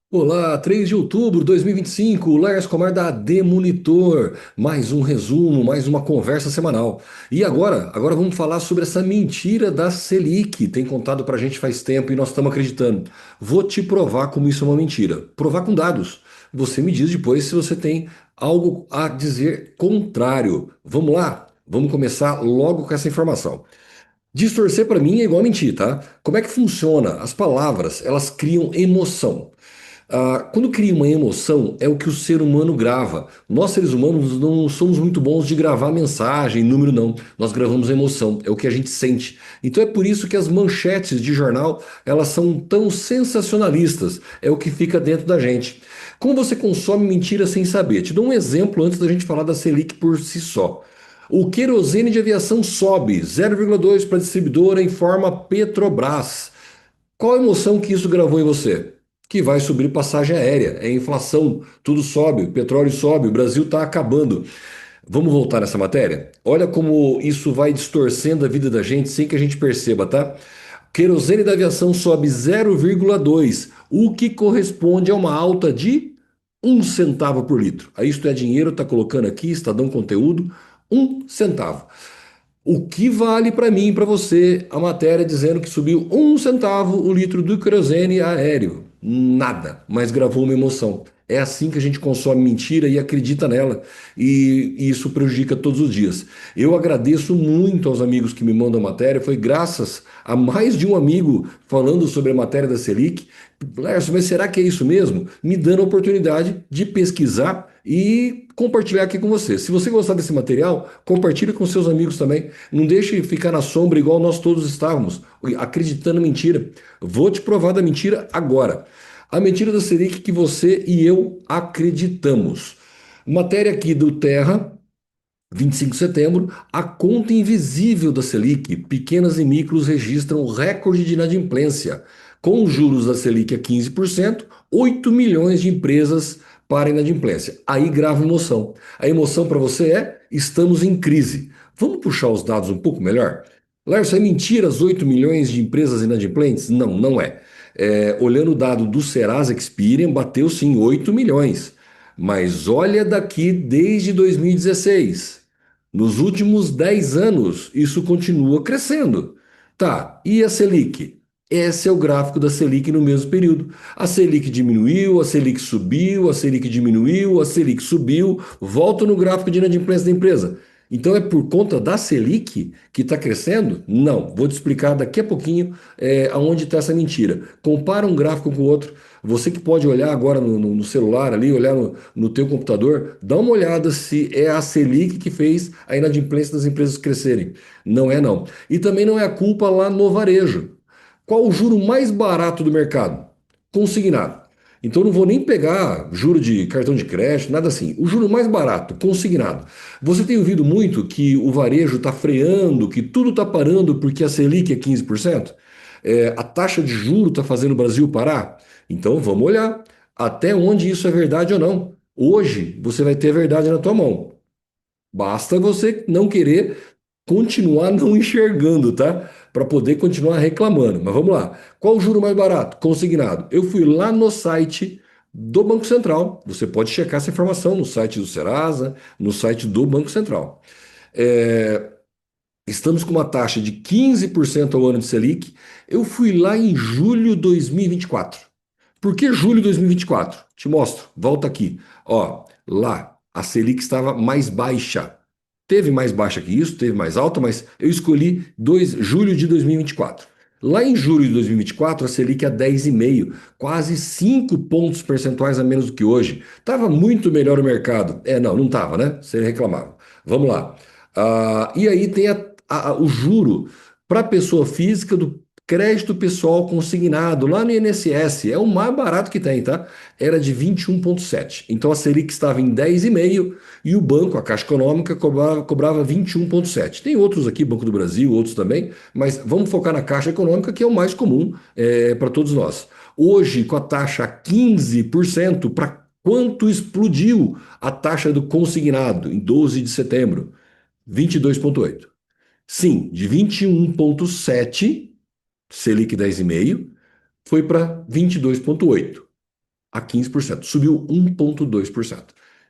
Olá, 3 de outubro de 2025, Lars Comar da Demonitor. Mais um resumo, mais uma conversa semanal. E agora vamos falar sobre essa mentira da Selic. Tem contado pra gente faz tempo e nós estamos acreditando. Vou te provar como isso é uma mentira. Provar com dados. Você me diz depois se você tem algo a dizer contrário. Vamos lá? Vamos começar logo com essa informação. Distorcer para mim é igual mentir, tá? Como é que funciona? As palavras, elas criam emoção. Quando cria uma emoção, é o que o ser humano grava. Nós, seres humanos, não somos muito bons de gravar mensagem, número não. Nós gravamos emoção, é o que a gente sente. Então é por isso que as manchetes de jornal, elas são tão sensacionalistas. É o que fica dentro da gente. Como você consome mentira sem saber? Te dou um exemplo antes da gente falar da Selic por si só. O querosene de aviação sobe 0,2 para a distribuidora, informa Petrobras. Qual a emoção que isso gravou em você? Que vai subir passagem aérea, é inflação, tudo sobe, o petróleo sobe, o Brasil está acabando. Vamos voltar nessa matéria? Olha como isso vai distorcendo a vida da gente sem que a gente perceba, tá? Querosene da aviação sobe 0,2, o que corresponde a uma alta de 1 centavo por litro. Aí isto é dinheiro, está colocando aqui, está dando conteúdo, 1 centavo. O que vale para mim e para você a matéria dizendo que subiu 1 centavo o litro do querosene aéreo? Nada, mas gravou uma emoção. É assim que a gente consome mentira e acredita nela, e isso prejudica todos os dias. Eu agradeço muito aos amigos que me mandam matéria, foi graças a mais de um amigo falando sobre a matéria da Selic. Lércio, mas será que é isso mesmo? Me dando a oportunidade de pesquisar e compartilhar aqui com você. Se você gostar desse material, compartilhe com seus amigos também. Não deixe ficar na sombra igual nós todos estávamos, acreditando em mentira. Vou te provar da mentira agora. A mentira da Selic que você e eu acreditamos. Matéria aqui do Terra, 25 de setembro, a conta invisível da Selic, pequenas e micros registram recorde de inadimplência. Com os juros da Selic a 15%, 8 milhões de empresas para inadimplência. Aí grava emoção. A emoção para você é: estamos em crise. Vamos puxar os dados um pouco melhor? Lércio, é mentira as 8 milhões de empresas inadimplentes? Não, não é. Olhando o dado do Serasa Experian, bateu sim 8 milhões. Mas olha daqui desde 2016. Nos últimos 10 anos, isso continua crescendo. Tá, e a Selic? Esse é o gráfico da Selic no mesmo período. A Selic diminuiu, a Selic subiu, a Selic diminuiu, a Selic subiu. Volta no gráfico de inadimplência da empresa. Então é por conta da Selic que está crescendo? Não. Vou te explicar daqui a pouquinho aonde está essa mentira. Compara um gráfico com o outro. Você que pode olhar agora no celular ali, olhar no teu computador, dá uma olhada se é a Selic que fez a inadimplência das empresas crescerem. Não é não. E também não é a culpa lá no varejo. Qual o juro mais barato do mercado? Consignado. Então não vou nem pegar juro de cartão de crédito, nada assim. O juro mais barato, consignado. Você tem ouvido muito que o varejo está freando, que tudo está parando porque a Selic é 15%? A taxa de juro está fazendo o Brasil parar? Então vamos olhar até onde isso é verdade ou não. Hoje você vai ter a verdade na tua mão. Basta você não querer continuar não enxergando, tá? Para poder continuar reclamando. Mas vamos lá. Qual o juro mais barato? Consignado. Eu fui lá no site do Banco Central. Você pode checar essa informação no site do Serasa, no site do Banco Central. É, Estamos com uma taxa de 15% ao ano de Selic. Eu fui lá em julho de 2024. Por que julho de 2024? Te mostro. Volta aqui. Ó, lá a Selic estava mais baixa. Teve mais baixa que isso, teve mais alta, mas eu escolhi julho de 2024. Lá em julho de 2024, a Selic é 10,5, quase 5 pontos percentuais a menos do que hoje. Estava muito melhor o mercado. Não, não estava, né? Você reclamava. Vamos lá. E aí tem o juro para pessoa física do crédito pessoal consignado lá no INSS. É o mais barato que tem, tá? Era de 21,7. Então a Selic estava em 10,5 e o banco, a Caixa Econômica, cobrava 21,7. Tem outros aqui, Banco do Brasil, outros também, mas vamos focar na Caixa Econômica, que é o mais comum para todos nós. Hoje, com a taxa a 15%, para quanto explodiu a taxa do consignado em 12 de setembro? 22,8. Sim, de 21,7, Selic 10,5, foi para 22,8. a 15%, subiu 1,2%.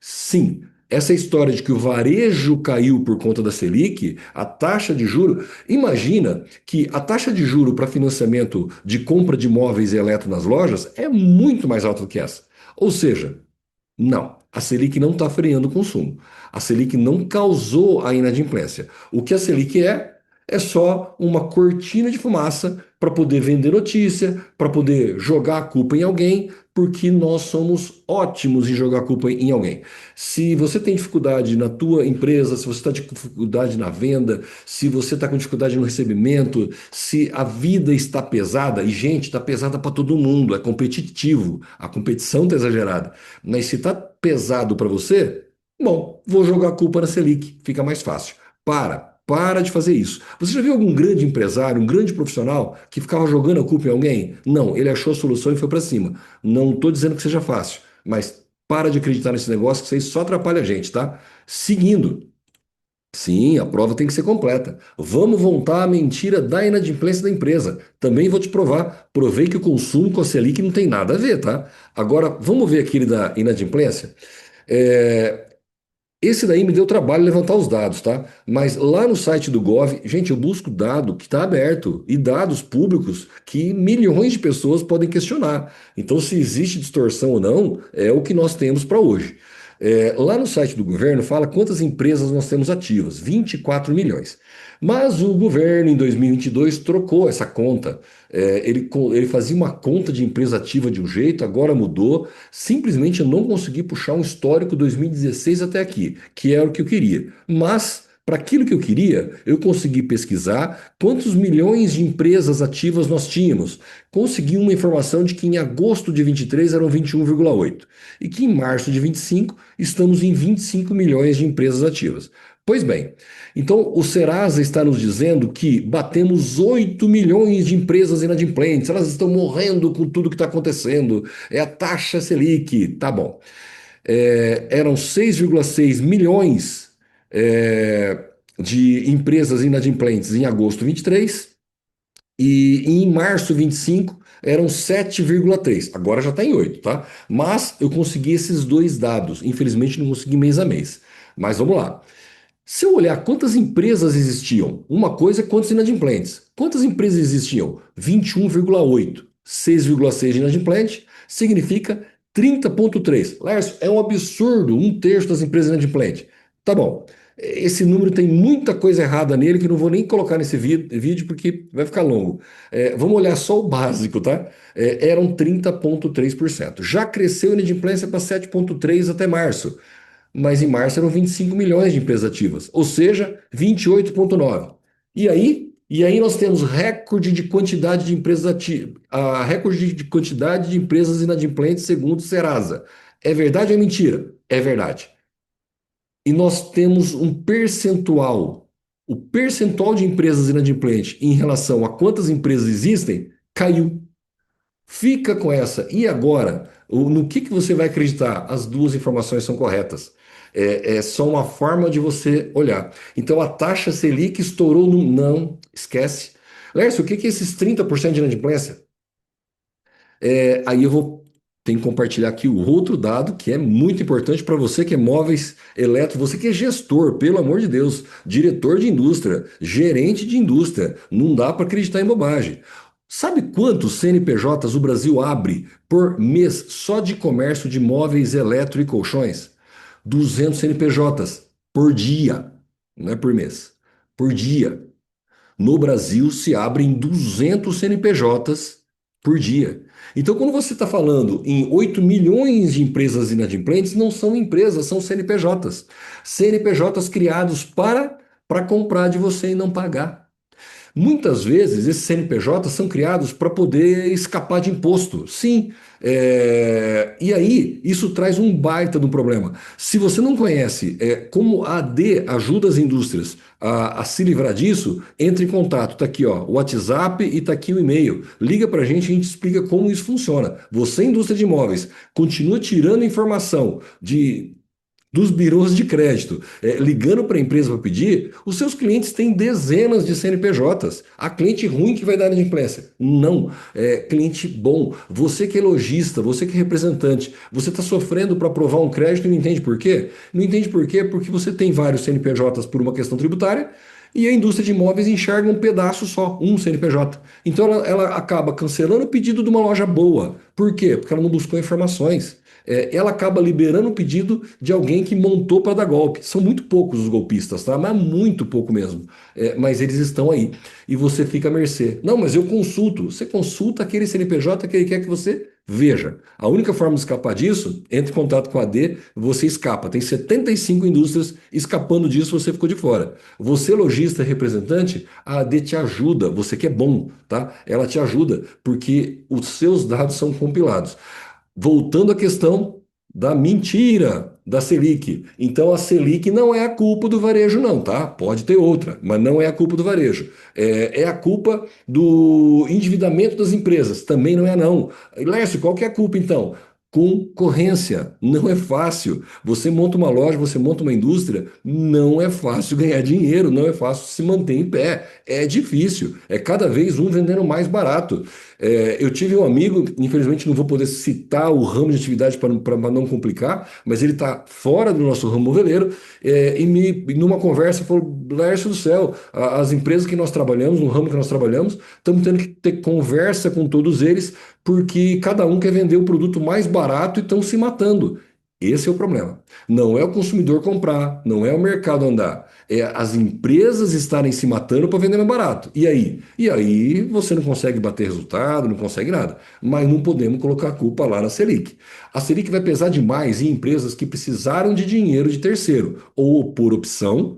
Sim, essa história de que o varejo caiu por conta da Selic, a taxa de juro, imagina que a taxa de juro para financiamento de compra de móveis e eletro nas lojas é muito mais alta do que essa. Ou seja, não, a Selic não está freando o consumo. A Selic não causou a inadimplência. O que a Selic é só uma cortina de fumaça para poder vender notícia, para poder jogar a culpa em alguém, porque nós somos ótimos em jogar a culpa em alguém. Se você tem dificuldade na tua empresa, se você está com dificuldade na venda, se você está com dificuldade no recebimento, se a vida está pesada, e gente, está pesada para todo mundo, é competitivo, a competição está exagerada. Mas se está pesado para você, bom, vou jogar a culpa na Selic, fica mais fácil. Para de fazer isso. Você já viu algum grande empresário, um grande profissional que ficava jogando a culpa em alguém? Não, ele achou a solução e foi para cima. Não estou dizendo que seja fácil, mas para de acreditar nesse negócio que isso aí só atrapalha a gente, tá? Seguindo. Sim, a prova tem que ser completa. Vamos voltar à mentira da inadimplência da empresa. Também vou te provar. Provei que o consumo com a Selic não tem nada a ver, tá? Agora, vamos ver aquele da inadimplência? É, esse daí me deu trabalho levantar os dados, tá? Mas lá no site do Gov, gente, eu busco dado que está aberto e dados públicos que milhões de pessoas podem questionar. Então, se existe distorção ou não, é o que nós temos para hoje. Lá no site do governo fala quantas empresas nós temos ativas, 24 milhões. Mas o governo, em 2022, trocou essa conta. Ele fazia uma conta de empresa ativa de um jeito, agora mudou. Simplesmente eu não consegui puxar um histórico 2016 até aqui, que era o que eu queria. Mas, para aquilo que eu queria, eu consegui pesquisar quantos milhões de empresas ativas nós tínhamos. Consegui uma informação de que em agosto de 23 eram 21,8 e que em março de 25 estamos em 25 milhões de empresas ativas. Pois bem, então o Serasa está nos dizendo que batemos 8 milhões de empresas inadimplentes, elas estão morrendo com tudo que está acontecendo, é a taxa Selic, tá bom. Eram 6,6 milhões de empresas inadimplentes em agosto 23 e em março 25 eram 7,3. Agora já está em 8, tá? Mas eu consegui esses dois dados. Infelizmente não consegui mês a mês. Mas vamos lá. Se eu olhar quantas empresas existiam, uma coisa é quantos inadimplentes. Quantas empresas existiam? 21,8. 6,6 de inadimplente significa 30,3. Lércio, é um absurdo, um terço das empresas inadimplentes. Tá bom. Esse número tem muita coisa errada nele que eu não vou nem colocar nesse vídeo porque vai ficar longo. Vamos olhar só o básico, tá? Eram 30,3%. Já cresceu a inadimplência para 7,3% até março, mas em março eram 25 milhões de empresas ativas, ou seja, 28,9. E aí nós temos recorde de quantidade de empresas ativas, recorde de quantidade de empresas inadimplentes segundo o Serasa. É verdade ou é mentira? É verdade. E nós temos um percentual. O percentual de empresas inadimplentes em relação a quantas empresas existem caiu. Fica com essa. E agora, no que você vai acreditar? As duas informações são corretas. É só uma forma de você olhar. Então a taxa Selic estourou no. Não, esquece. Lércio, o que é esses 30% de inadimplência? Aí eu vou ter que compartilhar aqui o outro dado que é muito importante para você que é móveis eletro, você que é gestor, pelo amor de Deus, diretor de indústria, gerente de indústria. Não dá para acreditar em bobagem. Sabe quantos CNPJs o Brasil abre por mês só de comércio de móveis, eletro e colchões? 200 CNPJs por dia, não é por mês, por dia. No Brasil se abrem 200 CNPJs por dia. Então, quando você está falando em 8 milhões de empresas inadimplentes, não são empresas, são CNPJs. CNPJs criados para comprar de você e não pagar. Muitas vezes esses CNPJs são criados para poder escapar de imposto. Sim. E aí, isso traz um baita de um problema. Se você não conhece como a AD ajuda as indústrias a se livrar disso, entre em contato. Está aqui ó, o WhatsApp e está aqui o e-mail. Liga para a gente explica como isso funciona. Você, indústria de imóveis, continua tirando informação dos birôs de crédito, ligando para a empresa para pedir, os seus clientes têm dezenas de CNPJs. Há cliente ruim que vai dar inadimplência. Não. Cliente bom. Você que é lojista, você que é representante, você está sofrendo para aprovar um crédito e não entende por quê? Não entende por quê? Porque você tem vários CNPJs por uma questão tributária e a indústria de imóveis enxerga um pedaço só, um CNPJ. Então ela acaba cancelando o pedido de uma loja boa. Por quê? Porque ela não buscou informações. Ela acaba liberando o pedido de alguém que montou para dar golpe. São muito poucos os golpistas, tá? Mas muito pouco mesmo. Mas eles estão aí. E você fica à mercê. Não, mas eu consulto. Você consulta aquele CNPJ que ele quer que você veja. A única forma de escapar disso, entre em contato com a AD, você escapa. Tem 75 indústrias escapando disso, você ficou de fora. Você, lojista e representante, a AD te ajuda. Você que é bom, tá? Ela te ajuda, porque os seus dados são compilados. Voltando à questão da mentira da Selic. Então a Selic não é a culpa do varejo, não, tá? Pode ter outra, mas não é a culpa do varejo. É a culpa do endividamento das empresas. Também não é, não. Lércio, qual que é a culpa, então? Concorrência. Não é fácil. Você monta uma loja, você monta uma indústria, não é fácil ganhar dinheiro, não é fácil se manter em pé. É difícil. É cada vez um vendendo mais barato. Eu tive um amigo, infelizmente não vou poder citar o ramo de atividade para não complicar, mas ele está fora do nosso ramo moveleiro, numa conversa, falou: Lércio do céu, as empresas que nós trabalhamos, no ramo que nós trabalhamos, estamos tendo que ter conversa com todos eles, porque cada um quer vender o produto mais barato e estão se matando. Esse é o problema. Não é o consumidor comprar, não é o mercado andar, é as empresas estarem se matando para vender mais barato. E aí? E aí você não consegue bater resultado, não consegue nada. Mas não podemos colocar a culpa lá na Selic. A Selic vai pesar demais em empresas que precisaram de dinheiro de terceiro, ou por opção,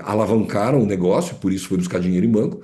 alavancaram o negócio, por isso foi buscar dinheiro em banco,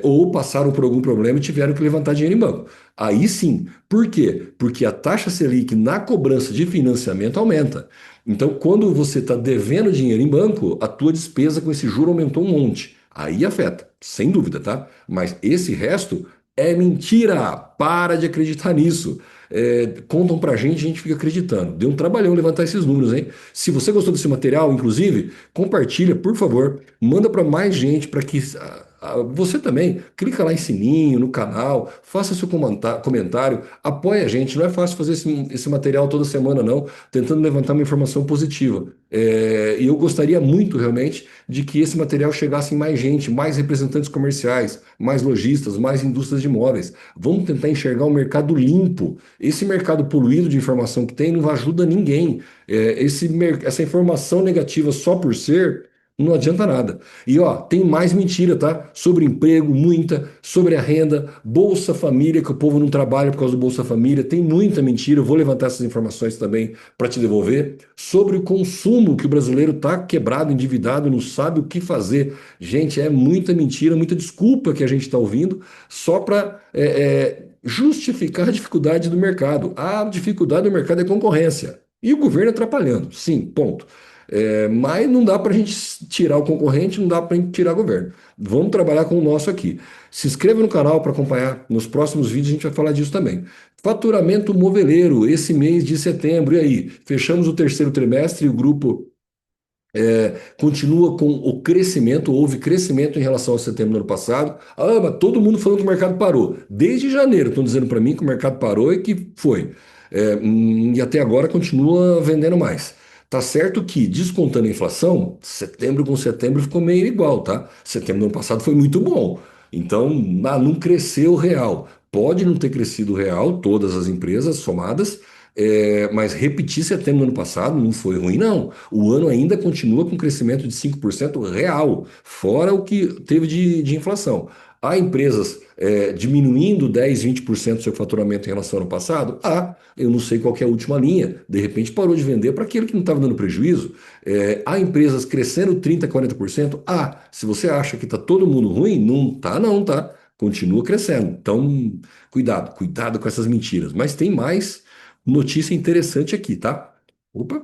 ou passaram por algum problema e tiveram que levantar dinheiro em banco. Aí sim. Por quê? Porque a taxa Selic na cobrança de financiamento aumenta. Então, quando você está devendo dinheiro em banco, a tua despesa com esse juro aumentou um monte. Aí afeta, sem dúvida, tá? Mas esse resto é mentira. Para de acreditar nisso. Contam pra gente, a gente fica acreditando. Deu um trabalhão levantar esses números, hein? Se você gostou desse material, inclusive, compartilha, por favor, manda para mais gente para que você também clica lá em sininho no canal, faça seu comentário, apoie a gente. Não é fácil fazer esse material toda semana, não, tentando levantar uma informação positiva. E eu gostaria muito, realmente, de que esse material chegasse em mais gente, mais representantes comerciais, mais lojistas, mais indústrias de imóveis. Vamos tentar enxergar um mercado limpo. Esse mercado poluído de informação que tem não ajuda ninguém. Essa informação negativa só por ser, não adianta nada. E ó, tem mais mentira, tá? Sobre emprego, muita, sobre a renda, Bolsa Família, que o povo não trabalha por causa do Bolsa Família, tem muita mentira. Eu vou levantar essas informações também para te devolver. Sobre o consumo, que o brasileiro tá quebrado, endividado, não sabe o que fazer. Gente, é muita mentira, muita desculpa que a gente está ouvindo, só para justificar a dificuldade do mercado. A dificuldade do mercado é concorrência. E o governo atrapalhando. Sim, ponto. Mas não dá para a gente tirar o concorrente, não dá para a gente tirar o governo. Vamos trabalhar com o nosso aqui. Se inscreva no canal para acompanhar. Nos próximos vídeos a gente vai falar disso também. Faturamento moveleiro, esse mês de setembro. E aí? Fechamos o terceiro trimestre e o grupo continua com o crescimento. Houve crescimento em relação ao setembro do ano passado. Mas todo mundo falando que o mercado parou. Desde janeiro estão dizendo para mim que o mercado parou e que foi. E até agora continua vendendo mais. Tá certo que, descontando a inflação, setembro com setembro ficou meio igual, tá? Setembro do ano passado foi muito bom. Então, não cresceu o real. Pode não ter crescido o real, todas as empresas somadas, mas repetir setembro do ano passado não foi ruim, não. O ano ainda continua com crescimento de 5% real, fora o que teve de inflação. Há empresas diminuindo 10, 20% do seu faturamento em relação ao ano passado? Eu não sei qual que é a última linha. De repente parou de vender para aquele que não estava dando prejuízo. Há empresas crescendo 30, 40%? Se você acha que está todo mundo ruim, não tá, não, tá? Continua crescendo. Então, cuidado com essas mentiras. Mas tem mais notícia interessante aqui, tá? Opa!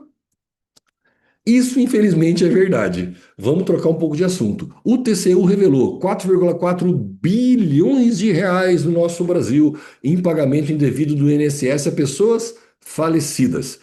Isso, infelizmente, é verdade. Vamos trocar um pouco de assunto. O TCU revelou 4,4 bilhões de reais no nosso Brasil em pagamento indevido do INSS a pessoas falecidas.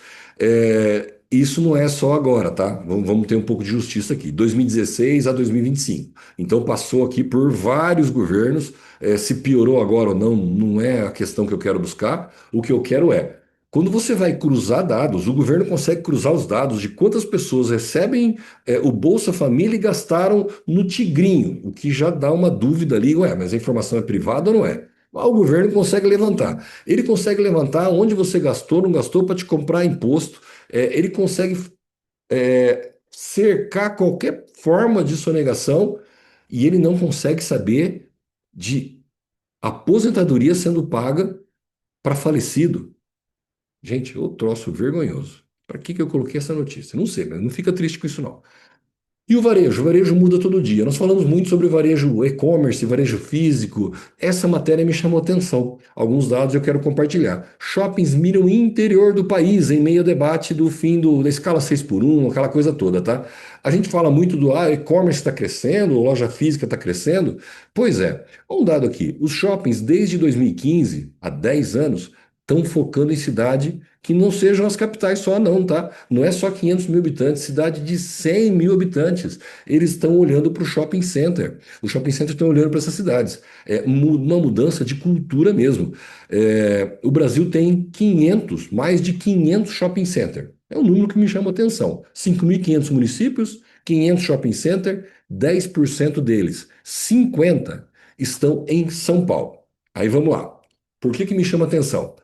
Isso não é só agora, tá? Vamos ter um pouco de justiça aqui. 2016 a 2025. Então passou aqui por vários governos. Se piorou agora ou não, não é a questão que eu quero buscar. O que eu quero é, quando você vai cruzar dados, o governo consegue cruzar os dados de quantas pessoas recebem o Bolsa Família e gastaram no Tigrinho, o que já dá uma dúvida ali, ué, mas a informação é privada ou não é? O governo consegue levantar. Ele consegue levantar onde você gastou, não gastou para te comprar imposto. Ele consegue cercar qualquer forma de sonegação e ele não consegue saber de aposentadoria sendo paga para falecido. Gente, eu troço vergonhoso. Para que eu coloquei essa notícia? Não sei, mas não fica triste com isso, não. E o varejo? O varejo muda todo dia. Nós falamos muito sobre o varejo e-commerce, varejo físico. Essa matéria me chamou atenção. Alguns dados eu quero compartilhar. Shoppings miram interior do país em meio ao debate do fim da escala 6 por 1, aquela coisa toda, tá? A gente fala muito do e-commerce está crescendo, loja física está crescendo. Pois é, um dado aqui. Os shoppings, desde 2015, há 10 anos, estão focando em cidade que não sejam as capitais só, não, tá? Não é só 500 mil habitantes, cidade de 100 mil habitantes. Eles estão olhando para o shopping center. Os shopping centers estão olhando para essas cidades. É uma mudança de cultura mesmo. O Brasil tem 500, mais de 500 shopping center. É um número que me chama a atenção. 5.500 municípios, 500 shopping center, 10% deles, 50 estão em São Paulo. Aí vamos lá. Por que me chama a atenção?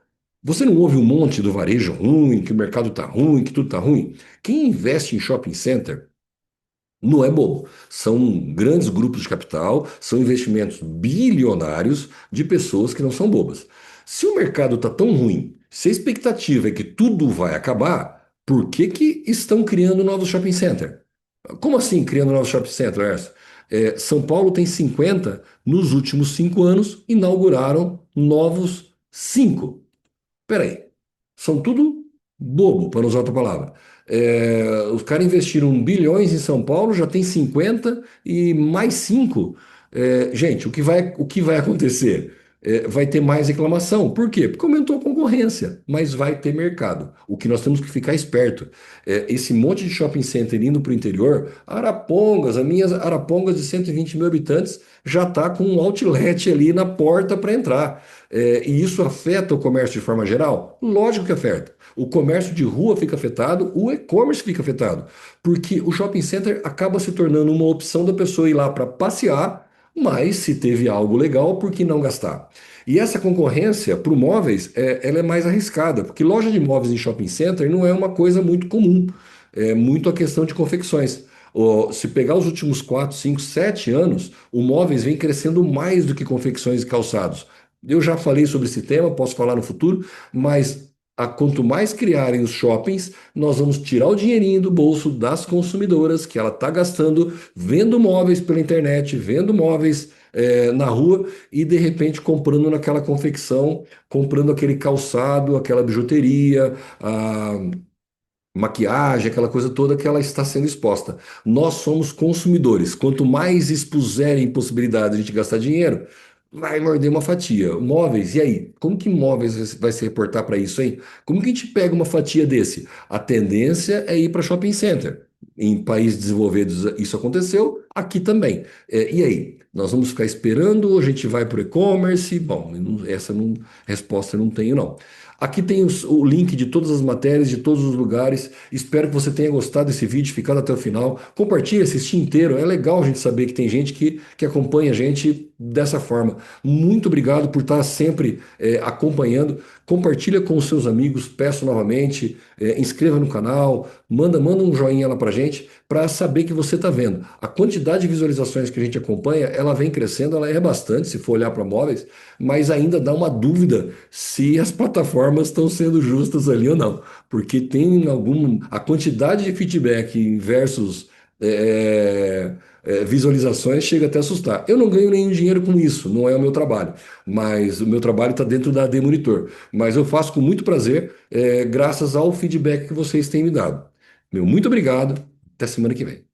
Você não ouve um monte do varejo ruim, que o mercado está ruim, que tudo está ruim? Quem investe em shopping center não é bobo. São grandes grupos de capital, são investimentos bilionários de pessoas que não são bobas. Se o mercado está tão ruim, se a expectativa é que tudo vai acabar, por que estão criando novos shopping center? Como assim criando novos shopping center, Lércio? São Paulo tem 50, nos últimos 5 anos inauguraram novos 5. Peraí, são tudo bobo, para usar outra palavra. Os caras investiram bilhões em São Paulo, já tem 50 e mais 5. Gente, o que vai acontecer? Vai ter mais reclamação. Por quê? Porque aumentou a concorrência, mas vai ter mercado. O que nós temos que ficar esperto. Esse monte de shopping center indo para o interior, Arapongas, as minhas Arapongas de 120 mil habitantes, já está com um outlet ali na porta para entrar. E isso afeta o comércio de forma geral? Lógico que afeta. O comércio de rua fica afetado, o e-commerce fica afetado, porque o shopping center acaba se tornando uma opção da pessoa ir lá para passear, mas se teve algo legal, por que não gastar? E essa concorrência para móveis, ela é mais arriscada, porque loja de móveis em shopping center não é uma coisa muito comum, é muito a questão de confecções. Se pegar os últimos 4, 5, 7 anos, o móveis vem crescendo mais do que confecções e calçados. Eu já falei sobre esse tema, posso falar no futuro, mas quanto mais criarem os shoppings, nós vamos tirar o dinheirinho do bolso das consumidoras, que ela está gastando vendo móveis pela internet, vendo móveis na rua e de repente comprando naquela confecção, comprando aquele calçado, aquela bijuteria, a maquiagem, aquela coisa toda que ela está sendo exposta. Nós somos consumidores. Quanto mais expuserem possibilidades de gastar dinheiro, vai morder uma fatia. Móveis, e aí? Como que móveis vai se reportar para isso, hein? Como que a gente pega uma fatia desse? A tendência é ir para shopping center. Em países desenvolvidos isso aconteceu, aqui também. E aí? Nós vamos ficar esperando ou a gente vai para o e-commerce? Bom, essa resposta eu não tenho, não. Aqui tem o link de todas as matérias, de todos os lugares. Espero que você tenha gostado desse vídeo, ficado até o final. Compartilhe, assistir inteiro. É legal a gente saber que tem gente que acompanha a gente dessa forma. Muito obrigado por estar sempre acompanhando. Compartilha com os seus amigos, peço novamente, inscreva no canal, manda um joinha lá pra gente para saber que você está vendo. A quantidade de visualizações que a gente acompanha, ela vem crescendo, ela é bastante, se for olhar para móveis, mas ainda dá uma dúvida se as plataformas estão sendo justas ali ou não, porque tem a quantidade de feedback versus visualizações chega até a assustar. Eu não ganho nenhum dinheiro com isso, não é o meu trabalho, mas o meu trabalho está dentro da AD Monitor. Mas eu faço com muito prazer, graças ao feedback que vocês têm me dado. Muito obrigado, até semana que vem.